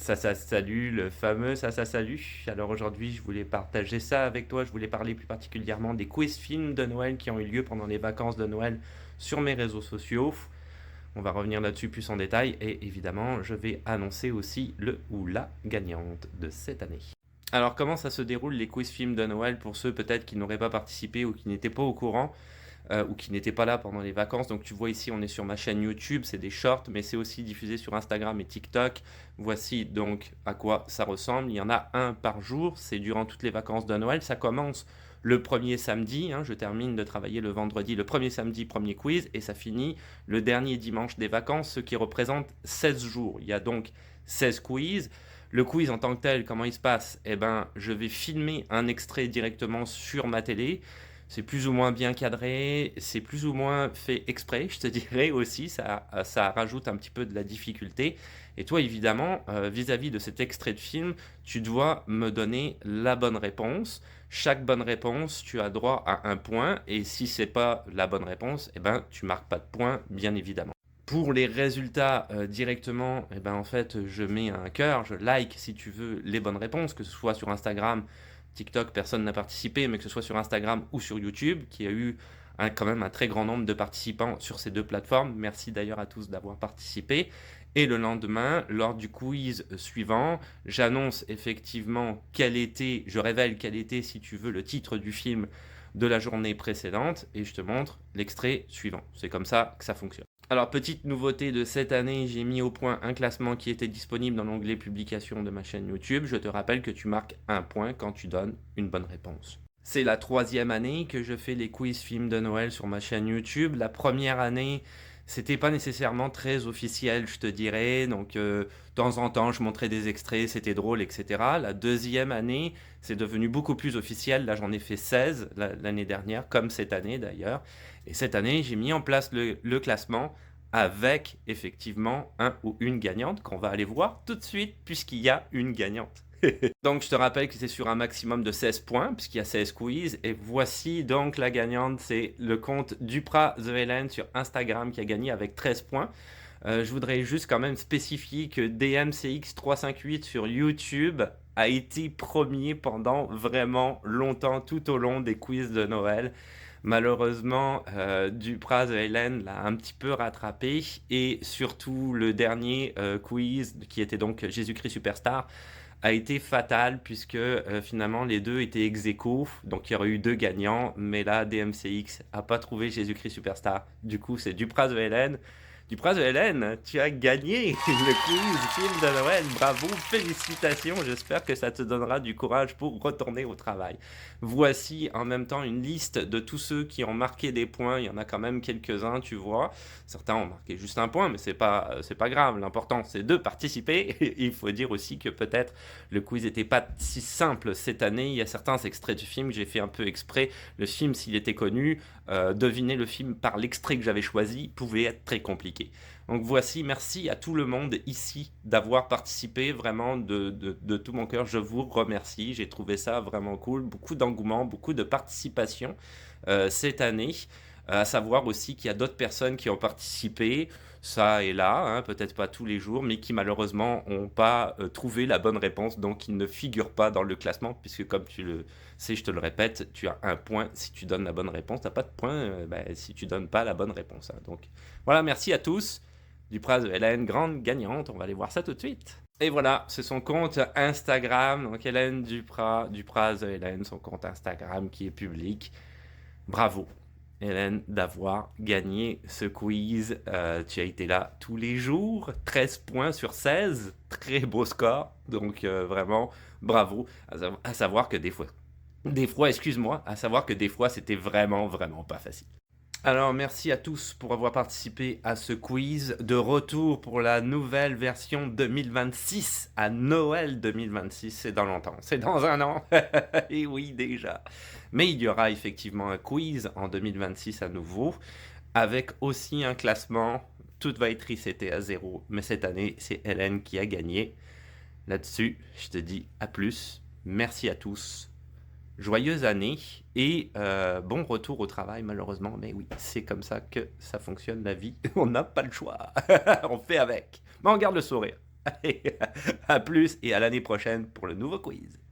Salut, le fameux salut. Alors aujourd'hui, je voulais partager ça avec toi. Je voulais parler plus particulièrement des quiz films de Noël qui ont eu lieu pendant les vacances de Noël sur mes réseaux sociaux. On va revenir là-dessus plus en détail et évidemment, je vais annoncer aussi le ou la gagnante de cette année. Alors comment ça se déroule les quiz films de Noël pour ceux peut-être qui n'auraient pas participé ou qui n'étaient pas au courant ou qui n'étaient pas là pendant les vacances. Donc tu vois ici, on est sur ma chaîne YouTube, c'est des shorts, mais c'est aussi diffusé sur Instagram et TikTok. Voici donc à quoi ça ressemble. Il y en a un par jour, c'est durant toutes les vacances de Noël. Ça commence le premier samedi, je termine de travailler le vendredi, le premier samedi, premier quiz, et ça finit le dernier dimanche des vacances, ce qui représente 16 jours. Il y a donc 16 quiz. Le quiz en tant que tel, comment il se passe? Eh ben, je vais filmer un extrait directement sur ma télé. C'est plus ou moins bien cadré, c'est plus ou moins fait exprès, je te dirais aussi, ça rajoute un petit peu de la difficulté. Et toi, évidemment, vis-à-vis de cet extrait de film, tu dois me donner la bonne réponse. Chaque bonne réponse, tu as droit à un point, et si c'est pas la bonne réponse, eh ben, tu marques pas de point, bien évidemment. Pour les résultats directement, eh ben, en fait, je mets un cœur, je like si tu veux les bonnes réponses, que ce soit sur Instagram, TikTok, personne n'a participé, mais que ce soit sur Instagram ou sur YouTube, qui a eu quand même un très grand nombre de participants sur ces deux plateformes. Merci d'ailleurs à tous d'avoir participé. Et le lendemain, lors du quiz suivant, j'annonce effectivement je révèle quel était, si tu veux, le titre du film de la journée précédente, et je te montre l'extrait suivant. C'est comme ça que ça fonctionne. Alors, petite nouveauté de cette année, j'ai mis au point un classement qui était disponible dans l'onglet publication de ma chaîne YouTube. Je te rappelle que tu marques un point quand tu donnes une bonne réponse. C'est la 3e année que je fais les quiz films de Noël sur ma chaîne YouTube. La première année, c'était pas nécessairement très officiel, je te dirais. Donc, de temps en temps, je montrais des extraits, c'était drôle, etc. La 2e année, c'est devenu beaucoup plus officiel. Là, j'en ai fait 16 l'année dernière, comme cette année d'ailleurs. Et cette année, j'ai mis en place le classement avec effectivement un ou une gagnante qu'on va aller voir tout de suite puisqu'il y a une gagnante. Donc je te rappelle que c'est sur un maximum de 16 points puisqu'il y a 16 quiz et voici donc la gagnante, c'est le compte Duprat The Hélène sur Instagram qui a gagné avec 13 points. Je voudrais juste quand même spécifier que DMCX358 sur YouTube a été premier pendant vraiment longtemps tout au long des quiz de Noël. Malheureusement, Dupraz Hélène l'a un petit peu rattrapé et surtout le dernier quiz qui était donc Jésus-Christ Superstar a été fatal puisque finalement les deux étaient ex aequo, donc il y aurait eu deux gagnants, mais là DMCX a pas trouvé Jésus-Christ Superstar. Du coup, c'est Dupraz de Hélène. Dupraz de Hélène, tu as gagné le quiz film de Noël. Bravo, félicitations. J'espère que ça te donnera du courage pour retourner au travail. Voici en même temps une liste de tous ceux qui ont marqué des points. Il y en a quand même quelques-uns, tu vois. Certains ont marqué juste un point, mais c'est pas grave. L'important, c'est de participer. Il faut dire aussi que peut-être le quiz n'était pas si simple cette année. Il y a certains extraits du film que j'ai fait un peu exprès. Le film, s'il était connu, deviner le film par l'extrait que j'avais choisi pouvait être très compliqué. Donc voici, merci à tout le monde ici d'avoir participé, vraiment de tout mon cœur, je vous remercie, j'ai trouvé ça vraiment cool, beaucoup d'engouement, beaucoup de participation cette année, à savoir aussi qu'il y a d'autres personnes qui ont participé, ça et là, peut-être pas tous les jours, mais qui malheureusement n'ont pas trouvé la bonne réponse, donc ils ne figurent pas dans le classement, puisque comme tu le sais, je te le répète, tu as un point si tu donnes la bonne réponse, tu n'as pas de point si tu donnes pas la bonne réponse. Donc voilà, merci à tous. Dupraz de Hélène, grande gagnante, on va aller voir ça tout de suite. Et voilà, c'est son compte Instagram, donc Hélène Dupraz de Hélène, son compte Instagram qui est public. Bravo, Hélène, d'avoir gagné ce quiz. Tu as été là tous les jours, 13 points sur 16, très beau score. Donc vraiment, bravo. À savoir que excuse-moi, à savoir que des fois, c'était vraiment, vraiment pas facile. Alors merci à tous pour avoir participé à ce quiz. De retour pour la nouvelle version 2026 à Noël 2026. C'est dans longtemps, c'est dans un an. Et oui déjà. Mais il y aura effectivement un quiz en 2026 à nouveau, avec aussi un classement. Tout va être reseté à zéro. Mais cette année, c'est Hélène qui a gagné. Là-dessus, je te dis à plus. Merci à tous. Joyeuse année et bon retour au travail malheureusement, mais oui, c'est comme ça que ça fonctionne la vie, on n'a pas le choix, on fait avec, mais on garde le sourire. Allez, à plus et à l'année prochaine pour le nouveau quiz.